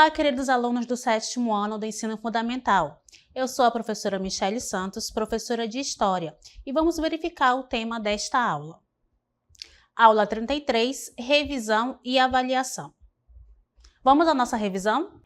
Olá, queridos alunos do 7º ano do Ensino Fundamental. Eu sou a professora Michele Santos, professora de História, e vamos verificar o tema desta aula. Aula 33, revisão e avaliação. Vamos à nossa revisão?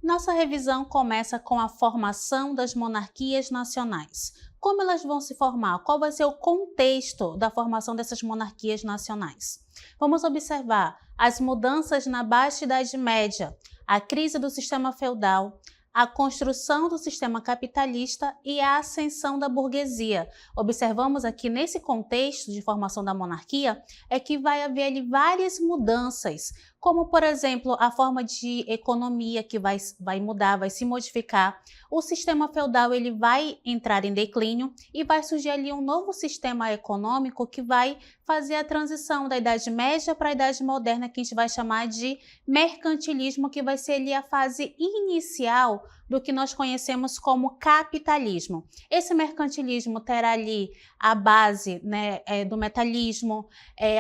Nossa revisão começa com a formação das monarquias nacionais. Como elas vão se formar? Qual vai ser o contexto da formação dessas monarquias nacionais? Vamos observar as mudanças na Baixa Idade Média, a crise do sistema feudal, a construção do sistema capitalista e a ascensão da burguesia. Observamos aqui nesse contexto de formação da monarquia é que vai haver ali várias mudanças, como por exemplo a forma de economia que vai mudar, vai se modificar. O sistema feudal ele vai entrar em declínio e vai surgir ali um novo sistema econômico que vai fazer a transição da Idade Média para a Idade Moderna, que a gente vai chamar de mercantilismo, que vai ser ali a fase inicial do que nós conhecemos como capitalismo. Esse mercantilismo terá ali a base, do metalismo,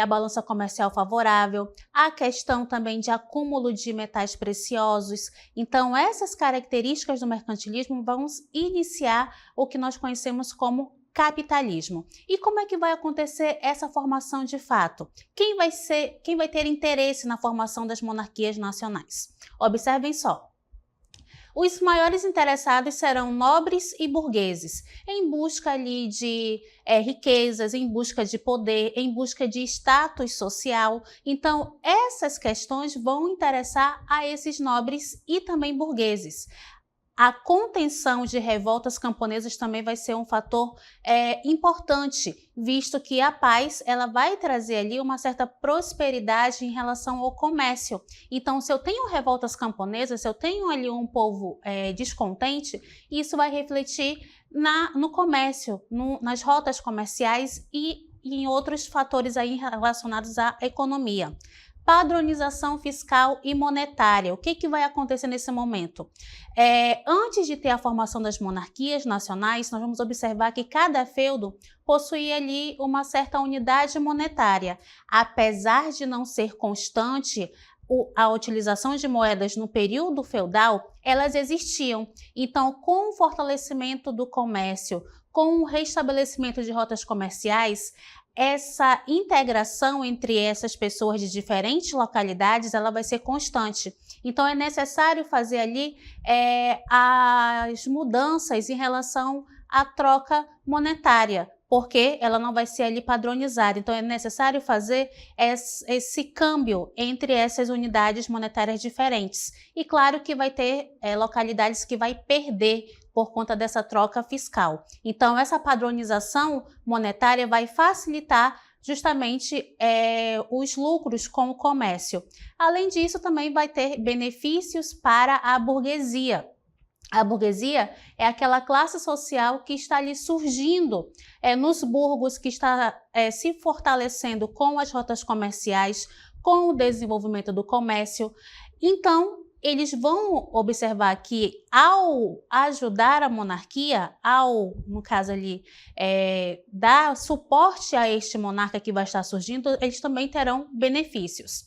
a balança comercial favorável, a questão também de acúmulo de metais preciosos. Então, essas características do mercantilismo vão iniciar o que nós conhecemos como capitalismo. E como é que vai acontecer essa formação de fato? Quem vai ter interesse na formação das monarquias nacionais? Observem só. Os maiores interessados serão nobres e burgueses, em busca ali de riquezas, em busca de poder, em busca de status social. Então, essas questões vão interessar a esses nobres e também burgueses. A contenção de revoltas camponesas também vai ser um fator importante, visto que a paz ela vai trazer ali uma certa prosperidade em relação ao comércio. Então, se eu tenho revoltas camponesas, se eu tenho ali um povo descontente, isso vai refletir no comércio, nas rotas comerciais e em outros fatores aí relacionados à economia. Padronização fiscal e monetária. O que vai acontecer nesse momento? Antes de ter a formação das monarquias nacionais, nós vamos observar que cada feudo possuía ali uma certa unidade monetária. Apesar de não ser constante a utilização de moedas no período feudal, elas existiam. Então, com o fortalecimento do comércio, com o restabelecimento de rotas comerciais, essa integração entre essas pessoas de diferentes localidades, ela vai ser constante. Então, é necessário fazer ali as mudanças em relação à troca monetária, porque ela não vai ser ali padronizada. Então, é necessário fazer esse câmbio entre essas unidades monetárias diferentes. E claro que vai ter localidades que vai perder por conta dessa troca fiscal. Então, essa padronização monetária vai facilitar justamente os lucros com o comércio. Além disso, também vai ter benefícios para a burguesia. A burguesia é aquela classe social que está ali surgindo nos burgos, que está se fortalecendo com as rotas comerciais, com o desenvolvimento do comércio. Então, eles vão observar que ao ajudar a monarquia, no caso ali, dar suporte a este monarca que vai estar surgindo, eles também terão benefícios.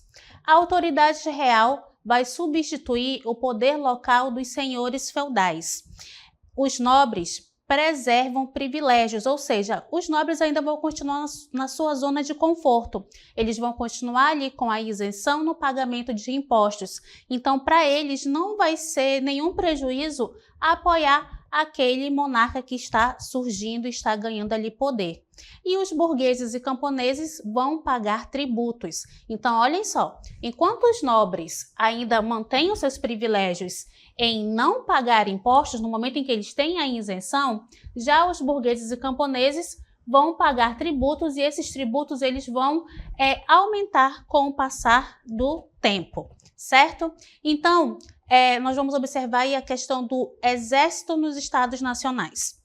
A autoridade real vai substituir o poder local dos senhores feudais. Os nobres preservam privilégios, ou seja, os nobres ainda vão continuar na sua zona de conforto. Eles vão continuar ali com a isenção no pagamento de impostos. Então, para eles, não vai ser nenhum prejuízo apoiar aquele monarca que está surgindo e está ganhando ali poder. E os burgueses e camponeses vão pagar tributos. Então, olhem só, enquanto os nobres ainda mantêm os seus privilégios em não pagar impostos no momento em que eles têm a isenção, já os burgueses e camponeses vão pagar tributos e esses tributos eles vão aumentar com o passar do tempo, certo? Então, nós vamos observar aí a questão do exército nos estados nacionais.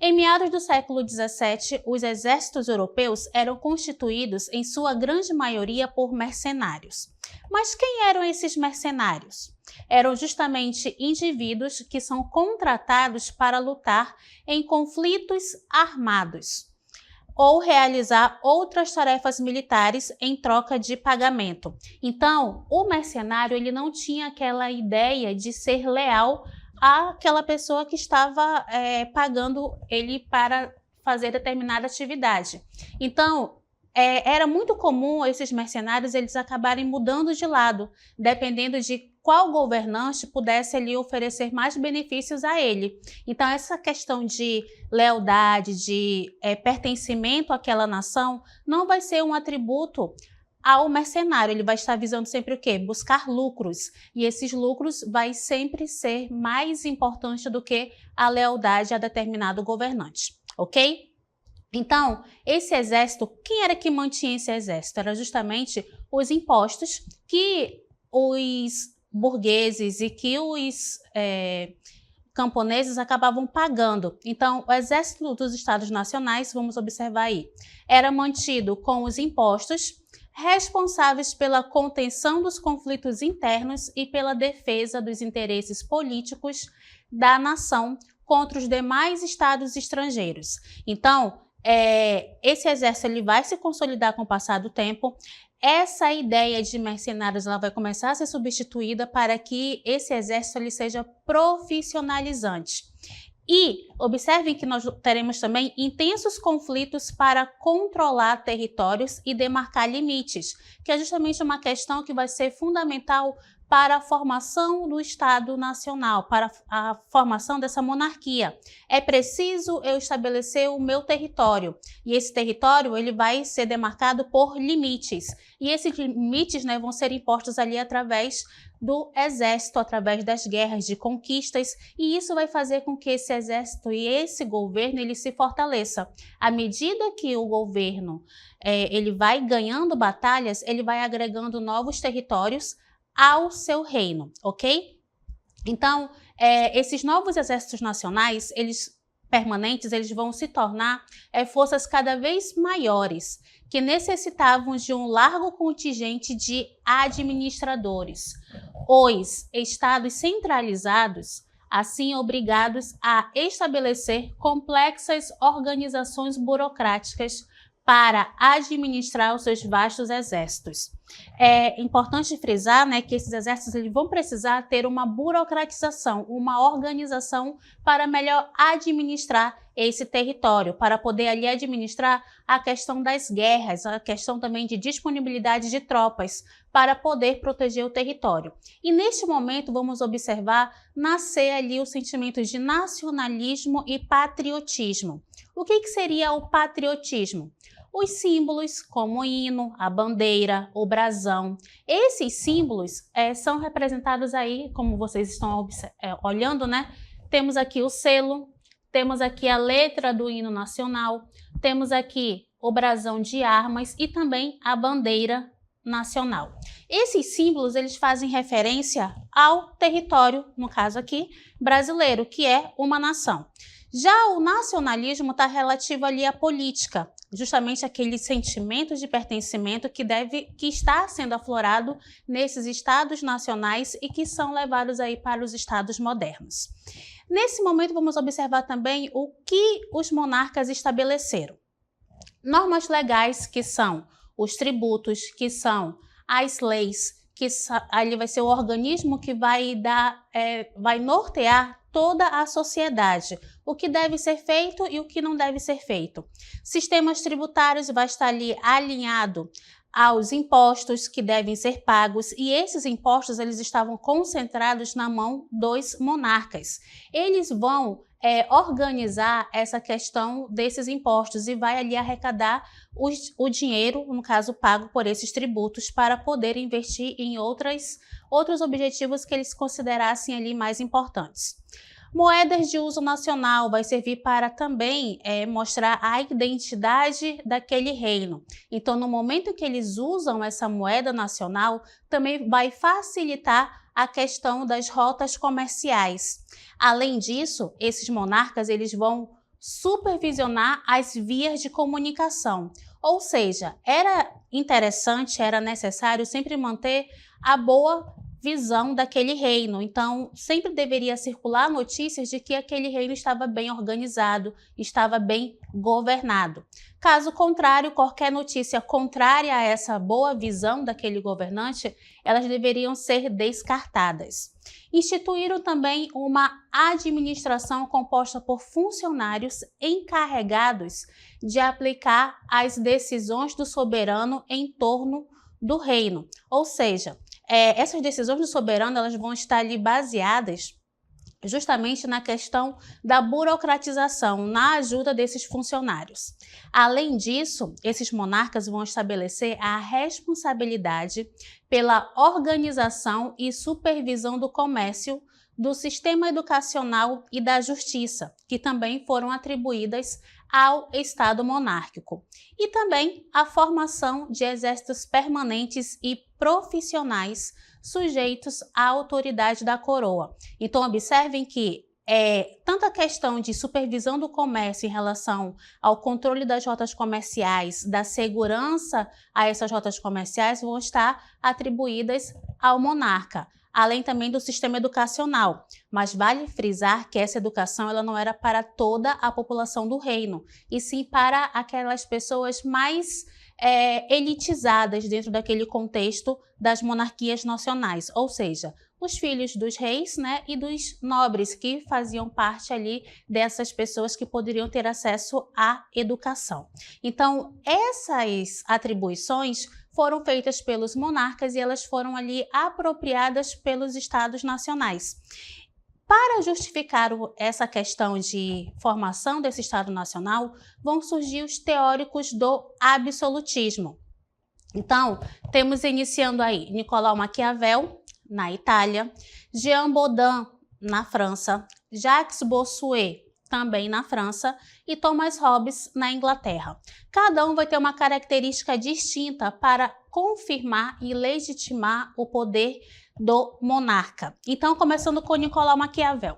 Em meados do século XVII, os exércitos europeus eram constituídos, em sua grande maioria, por mercenários. Mas quem eram esses mercenários? Eram justamente indivíduos que são contratados para lutar em conflitos armados. ou realizar outras tarefas militares em troca de pagamento. Então, o mercenário ele não tinha aquela ideia de ser leal àquela pessoa que estava pagando ele para fazer determinada atividade. Então, era muito comum esses mercenários eles acabarem mudando de lado, dependendo de qual governante pudesse ali oferecer mais benefícios a ele. Então, essa questão de lealdade, de pertencimento àquela nação, não vai ser um atributo ao mercenário. Ele vai estar visando sempre o quê? Buscar lucros. E esses lucros vai sempre ser mais importante do que a lealdade a determinado governante, ok? Então, esse exército, quem era que mantinha esse exército? Era justamente os impostos que os burgueses e que os camponeses acabavam pagando. Então, o exército dos Estados Nacionais, vamos observar aí, era mantido com os impostos responsáveis pela contenção dos conflitos internos e pela defesa dos interesses políticos da nação contra os demais estados estrangeiros. Então, esse exército ele vai se consolidar com o passar do tempo. Essa ideia de mercenários ela vai começar a ser substituída para que esse exército ele seja profissionalizante. E observem que nós teremos também intensos conflitos para controlar territórios e demarcar limites, que é justamente uma questão que vai ser fundamental para a formação do Estado Nacional, para a formação dessa monarquia. É preciso eu estabelecer o meu território, e esse território ele vai ser demarcado por limites, e esses limites vão ser impostos ali através do exército, através das guerras, de conquistas, e isso vai fazer com que esse exército e esse governo ele se fortaleça. À medida que o governo ele vai ganhando batalhas, ele vai agregando novos territórios ao seu reino, ok? Então, esses novos exércitos nacionais, permanentes, eles vão se tornar forças cada vez maiores, que necessitavam de um largo contingente de administradores. Os estados centralizados, assim obrigados a estabelecer complexas organizações burocráticas para administrar os seus vastos exércitos. É importante frisar que esses exércitos eles vão precisar ter uma burocratização, uma organização para melhor administrar esse território, para poder ali administrar a questão das guerras, a questão também de disponibilidade de tropas, para poder proteger o território. E neste momento vamos observar nascer ali o sentimento de nacionalismo e patriotismo. O que seria o patriotismo? Os símbolos como o hino, a bandeira, o brasão. Esses símbolos são representados aí, como vocês estão olhando, Temos aqui o selo, temos aqui a letra do hino nacional, temos aqui o brasão de armas e também a bandeira nacional. Esses símbolos eles fazem referência ao território, no caso aqui, brasileiro, que é uma nação. Já o nacionalismo está relativo ali à política, justamente aquele sentimento de pertencimento que está sendo aflorado nesses estados nacionais e que são levados aí para os estados modernos. Nesse momento vamos observar também o que os monarcas estabeleceram. Normas legais, que são os tributos, que são as leis, que ali vai ser o organismo que vai nortear toda a sociedade, o que deve ser feito e o que não deve ser feito. Sistemas tributários vai estar ali alinhado aos impostos que devem ser pagos, e esses impostos eles estavam concentrados na mão dos monarcas. Eles vão organizar essa questão desses impostos e vai ali arrecadar o dinheiro, no caso pago por esses tributos, para poder investir em outros objetivos que eles considerassem ali mais importantes. Moedas de uso nacional vai servir para também mostrar a identidade daquele reino. Então, no momento que eles usam essa moeda nacional, também vai facilitar a questão das rotas comerciais. Além disso, esses monarcas eles vão supervisionar as vias de comunicação. Ou seja, era interessante, era necessário sempre manter a boa visão daquele reino. Então, sempre deveria circular notícias de que aquele reino estava bem organizado, estava bem governado. Caso contrário, qualquer notícia contrária a essa boa visão daquele governante, elas deveriam ser descartadas. Instituíram também uma administração composta por funcionários encarregados de aplicar as decisões do soberano em torno do reino. Ou seja, essas decisões do soberano elas vão estar ali baseadas justamente na questão da burocratização, na ajuda desses funcionários. Além disso, esses monarcas vão estabelecer a responsabilidade pela organização e supervisão do comércio, do sistema educacional e da justiça, que também foram atribuídas ao Estado monárquico. E também a formação de exércitos permanentes e profissionais sujeitos à autoridade da coroa. Então, observem que tanto a questão de supervisão do comércio em relação ao controle das rotas comerciais, da segurança a essas rotas comerciais, vão estar atribuídas ao monarca, além também do sistema educacional. Mas vale frisar que essa educação ela não era para toda a população do reino, e sim para aquelas pessoas mais elitizadas dentro daquele contexto das monarquias nacionais, ou seja, os filhos dos reis, né, e dos nobres que faziam parte ali dessas pessoas que poderiam ter acesso à educação. Então, essas atribuições foram feitas pelos monarcas e elas foram ali apropriadas pelos estados nacionais. Para justificar essa questão de formação desse Estado Nacional, vão surgir os teóricos do absolutismo. Então, temos iniciando aí Nicolau Maquiavel, na Itália, Jean Bodin, na França, Jacques Bossuet, também na França, e Thomas Hobbes, na Inglaterra. Cada um vai ter uma característica distinta para confirmar e legitimar o poder do monarca. Então, começando com Nicolau Maquiavel.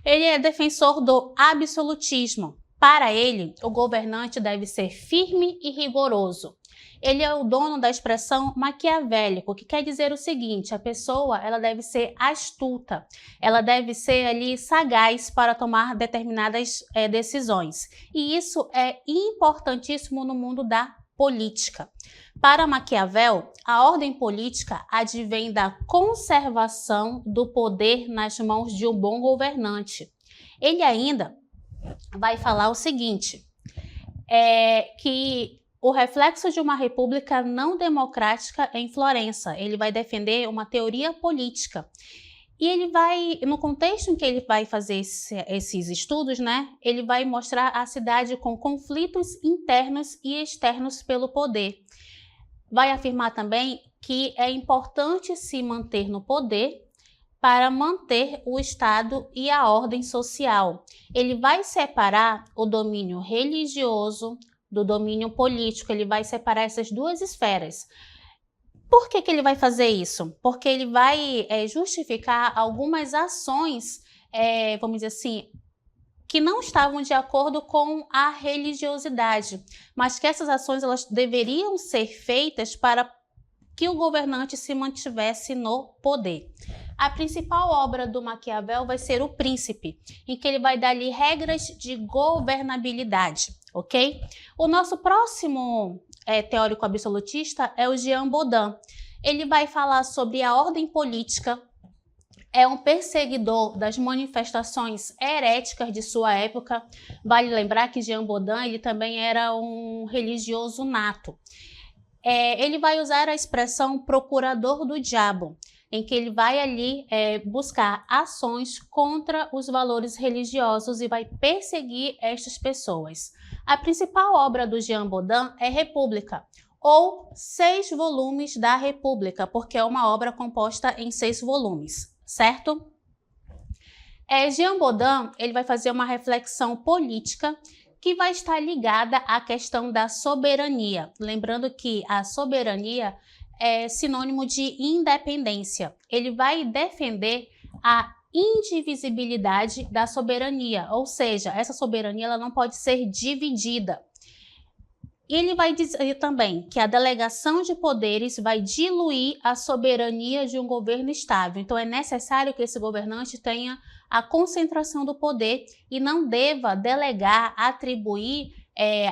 Ele é defensor do absolutismo. Para ele, o governante deve ser firme e rigoroso. Ele é o dono da expressão maquiavélico, que quer dizer o seguinte: a pessoa ela deve ser astuta, ela deve ser ali sagaz para tomar determinadas decisões. E isso é importantíssimo no mundo da política. Para Maquiavel, a ordem política advém da conservação do poder nas mãos de um bom governante. Ele ainda vai falar o seguinte, que o reflexo de uma república não democrática é em Florença. Ele vai defender uma teoria política. E ele vai, no contexto em que ele vai fazer esses estudos, né, ele vai mostrar a cidade com conflitos internos e externos pelo poder. Vai afirmar também que é importante se manter no poder para manter o Estado e a ordem social. Ele vai separar o domínio religioso do domínio político, ele vai separar essas duas esferas. Por que ele vai fazer isso? Porque ele vai justificar algumas ações, vamos dizer assim, que não estavam de acordo com a religiosidade, mas que essas ações elas deveriam ser feitas para que o governante se mantivesse no poder. A principal obra do Maquiavel vai ser O Príncipe, em que ele vai dar ali regras de governabilidade, ok? O nosso próximo teórico absolutista é o Jean Bodin. Ele vai falar sobre a ordem política, é um perseguidor das manifestações heréticas de sua época. Vale lembrar que Jean Bodin ele também era um religioso nato. Ele vai usar a expressão procurador do diabo, em que ele vai ali buscar ações contra os valores religiosos e vai perseguir estas pessoas. A principal obra do Jean Bodin é República, ou 6 volumes da República, porque é uma obra composta em 6 volumes, certo? Jean Bodin ele vai fazer uma reflexão política que vai estar ligada à questão da soberania. Lembrando que a soberania é sinônimo de independência. Ele vai defender a indivisibilidade da soberania, ou seja, essa soberania ela não pode ser dividida. E ele vai dizer também que a delegação de poderes vai diluir a soberania de um governo estável. Então, é necessário que esse governante tenha a concentração do poder e não deva delegar, atribuir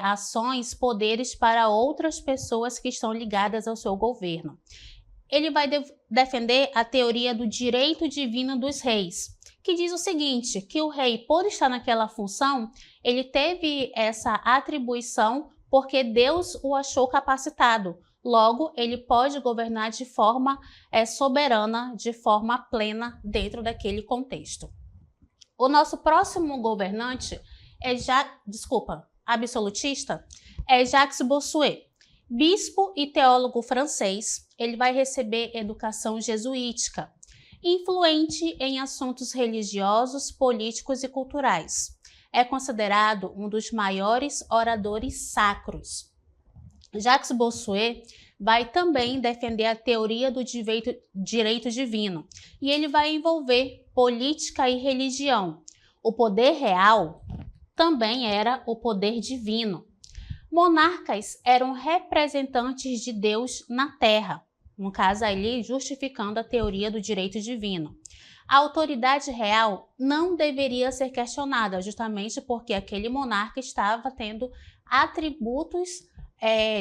ações, poderes para outras pessoas que estão ligadas ao seu governo. Ele vai defender a teoria do direito divino dos reis, que diz o seguinte, que o rei, por estar naquela função, ele teve essa atribuição porque Deus o achou capacitado. Logo, ele pode governar de forma soberana, de forma plena dentro daquele contexto. O nosso próximo governante absolutista é Jacques Bossuet. Bispo e teólogo francês, ele vai receber educação jesuítica, influente em assuntos religiosos, políticos e culturais. É considerado um dos maiores oradores sacros. Jacques Bossuet vai também defender a teoria do direito divino e ele vai envolver política e religião. O poder real também era o poder divino. Monarcas eram representantes de Deus na Terra, no caso ali justificando a teoria do direito divino. A autoridade real não deveria ser questionada, justamente porque aquele monarca estava tendo atributos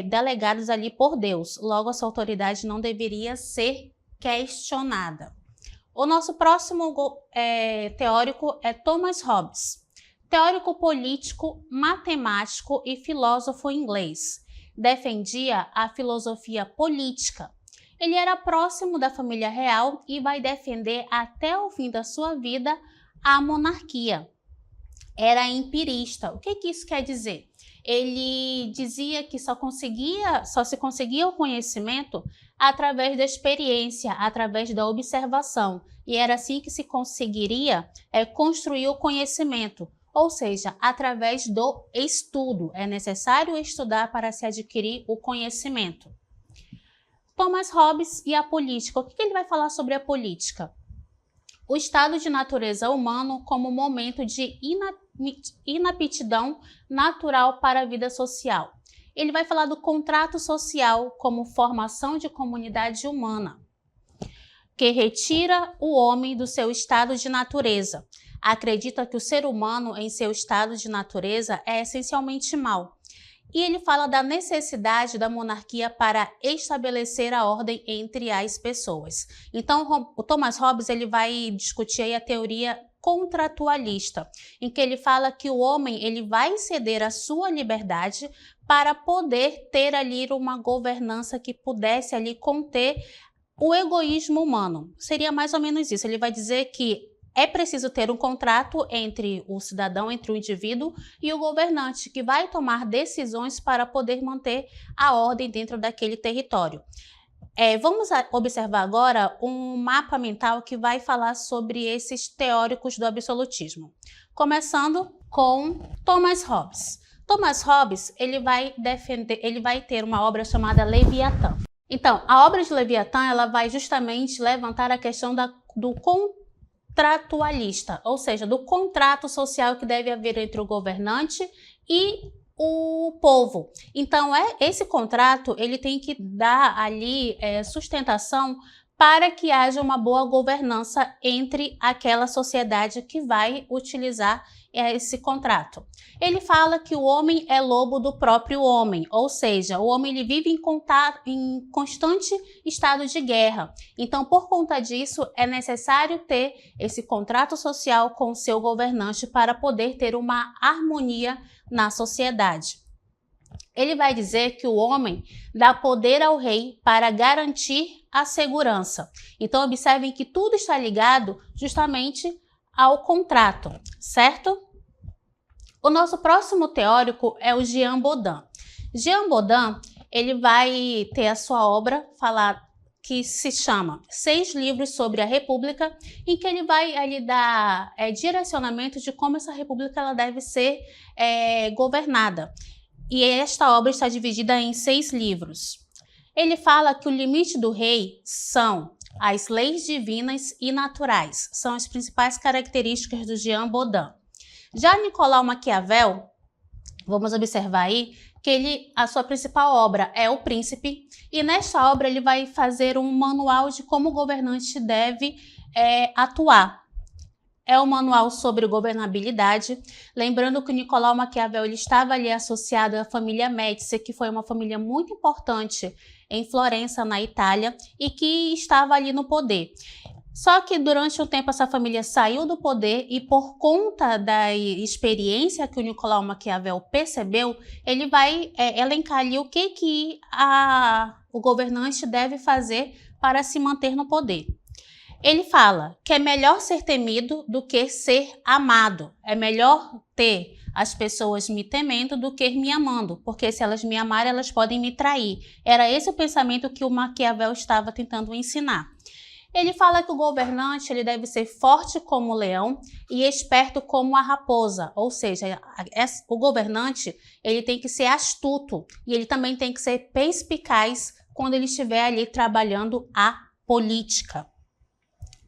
delegados ali por Deus. Logo, essa autoridade não deveria ser questionada. O nosso próximo teórico é Thomas Hobbes, teórico político, matemático e filósofo inglês. Defendia a filosofia política. Ele era próximo da família real e vai defender até o fim da sua vida a monarquia. Era empirista. O que isso quer dizer? Ele dizia que só se conseguia o conhecimento através da experiência, através da observação. E era assim que se conseguiria construir o conhecimento. Ou seja, através do estudo. É necessário estudar para se adquirir o conhecimento. Thomas Hobbes e a política. O que ele vai falar sobre a política? O estado de natureza humano como momento de inaptidão natural para a vida social. Ele vai falar do contrato social como formação de comunidade humana, que retira o homem do seu estado de natureza. Acredita que o ser humano em seu estado de natureza é essencialmente mau. E ele fala da necessidade da monarquia para estabelecer a ordem entre as pessoas. Então, o Thomas Hobbes ele vai discutir aí a teoria contratualista, em que ele fala que o homem ele vai ceder a sua liberdade para poder ter ali uma governança que pudesse ali conter o egoísmo humano. Seria mais ou menos isso. Ele vai dizer que é preciso ter um contrato entre o cidadão, entre o indivíduo e o governante, que vai tomar decisões para poder manter a ordem dentro daquele território. Vamos observar agora um mapa mental que vai falar sobre esses teóricos do absolutismo. Começando com Thomas Hobbes. Thomas Hobbes ele vai ter uma obra chamada Leviatã. Então, a obra de Leviatã ela vai justamente levantar a questão do contratualista, ou seja, do contrato social que deve haver entre o governante e o povo. Então, esse contrato ele tem que dar ali sustentação para que haja uma boa governança entre aquela sociedade que vai utilizar esse contrato. Ele fala que o homem é lobo do próprio homem, ou seja, o homem ele vive em constante estado de guerra. Então, por conta disso, é necessário ter esse contrato social com o seu governante para poder ter uma harmonia na sociedade. Ele vai dizer que o homem dá poder ao rei para garantir a segurança. Então, observem que tudo está ligado justamente ao contrato, certo? O nosso próximo teórico é o Jean Bodin. Jean Bodin, ele vai ter a sua obra que se chama 6 livros sobre a República, em que ele vai ali dar direcionamento de como essa República ela deve ser governada. E esta obra está dividida em 6 livros. Ele fala que o limite do rei são as leis divinas e naturais. São as principais características do Jean Bodin. Já Nicolau Maquiavel, Vamos observar aí que a sua principal obra é O Príncipe, e nesta obra ele vai fazer um manual de como o governante deve atuar. É um manual sobre governabilidade, lembrando que o Nicolau Maquiavel ele estava ali associado à família Médici, que foi uma família muito importante em Florença, na Itália, e que estava ali no poder. Só que durante um tempo essa família saiu do poder e por conta da experiência que o Nicolau Maquiavel percebeu, ele vai elencar ali o que o governante deve fazer para se manter no poder. Ele fala que é melhor ser temido do que ser amado. É melhor ter as pessoas me temendo do que me amando, porque se elas me amarem, elas podem me trair. Era esse o pensamento que o Maquiavel estava tentando ensinar. Ele fala que o governante ele deve ser forte como o leão e esperto como a raposa, ou seja, o governante ele tem que ser astuto e ele também tem que ser perspicaz quando ele estiver ali trabalhando a política.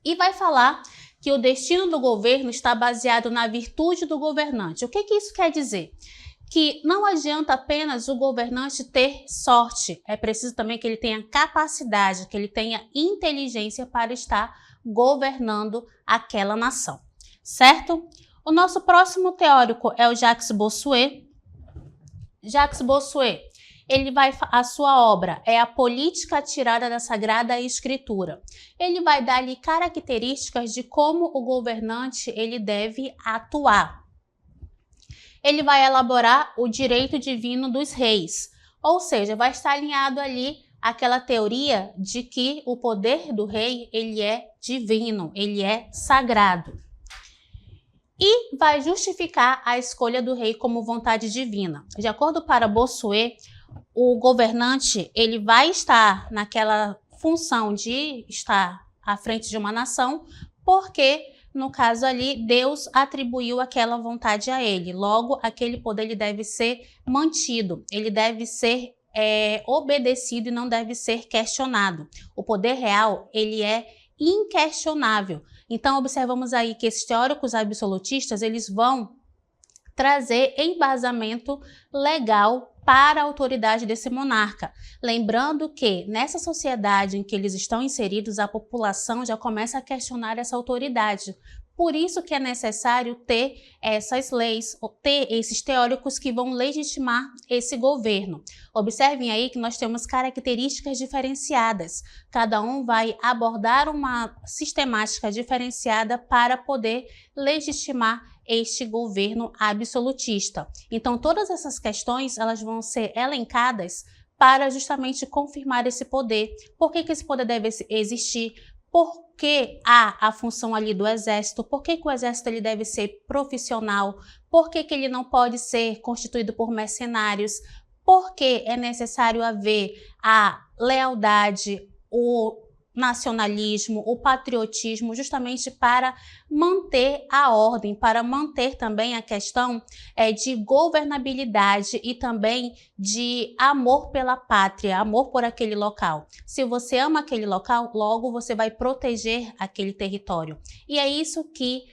E vai falar que o destino do governo está baseado na virtude do governante. O que isso quer dizer? Que não adianta apenas o governante ter sorte, é preciso também que ele tenha capacidade, que ele tenha inteligência para estar governando aquela nação, certo? O nosso próximo teórico é o Jacques Bossuet. Jacques Bossuet, a sua obra é A Política Tirada da Sagrada Escritura. Ele vai dar ali características de como o governante ele deve atuar. Ele vai elaborar o direito divino dos reis, ou seja, vai estar alinhado ali aquela teoria de que o poder do rei ele é divino, ele é sagrado. E vai justificar a escolha do rei como vontade divina. De acordo para Bossuet, o governante ele vai estar naquela função de estar à frente de uma nação, porque no caso ali, Deus atribuiu aquela vontade a ele. Logo, aquele poder ele deve ser mantido, ele deve ser obedecido e não deve ser questionado. O poder real, ele é inquestionável. Então, observamos aí que esses teóricos absolutistas, eles vão trazer embasamento legal para a autoridade desse monarca. Lembrando que nessa sociedade em que eles estão inseridos, a população já começa a questionar essa autoridade. Por isso que é necessário ter essas leis, ter esses teóricos que vão legitimar esse governo. Observem aí que nós temos características diferenciadas. Cada um vai abordar uma sistemática diferenciada para poder legitimar este governo absolutista. Então, todas essas questões elas vão ser elencadas para justamente confirmar esse poder. Por que esse poder deve existir? Por que há a função ali do exército? Por que o exército ele deve ser profissional? Por que ele não pode ser constituído por mercenários? Por que é necessário haver a lealdade, o nacionalismo, o patriotismo, justamente para manter a ordem, para manter também a questão de governabilidade e também de amor pela pátria, amor por aquele local. Se você ama aquele local, logo você vai proteger aquele território. E é isso que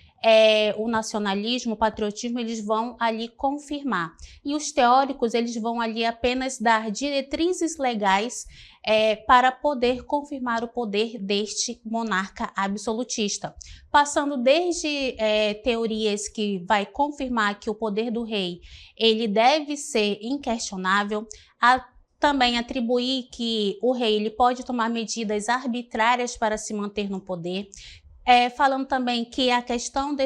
o nacionalismo, o patriotismo, eles vão ali confirmar. E os teóricos, eles vão ali apenas dar diretrizes legais para poder confirmar o poder deste monarca absolutista. Passando desde teorias que vai confirmar que o poder do rei, ele deve ser inquestionável, a também atribuir que o rei ele pode tomar medidas arbitrárias para se manter no poder, falando também que a questão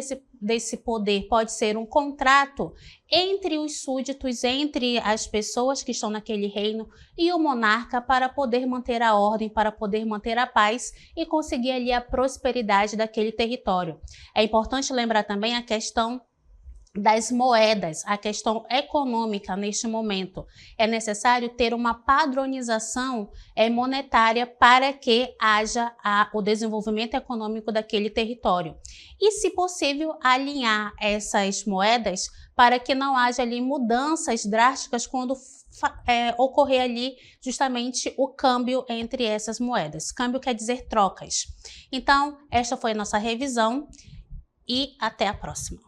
desse poder pode ser um contrato entre os súditos, entre as pessoas que estão naquele reino e o monarca para poder manter a ordem, para poder manter a paz e conseguir ali a prosperidade daquele território. É importante lembrar também a questão das moedas, a questão econômica neste momento. É necessário ter uma padronização monetária para que haja o desenvolvimento econômico daquele território. E, se possível, alinhar essas moedas para que não haja ali mudanças drásticas quando ocorrer ali justamente o câmbio entre essas moedas. Câmbio quer dizer trocas. Então, esta foi a nossa revisão e até a próxima.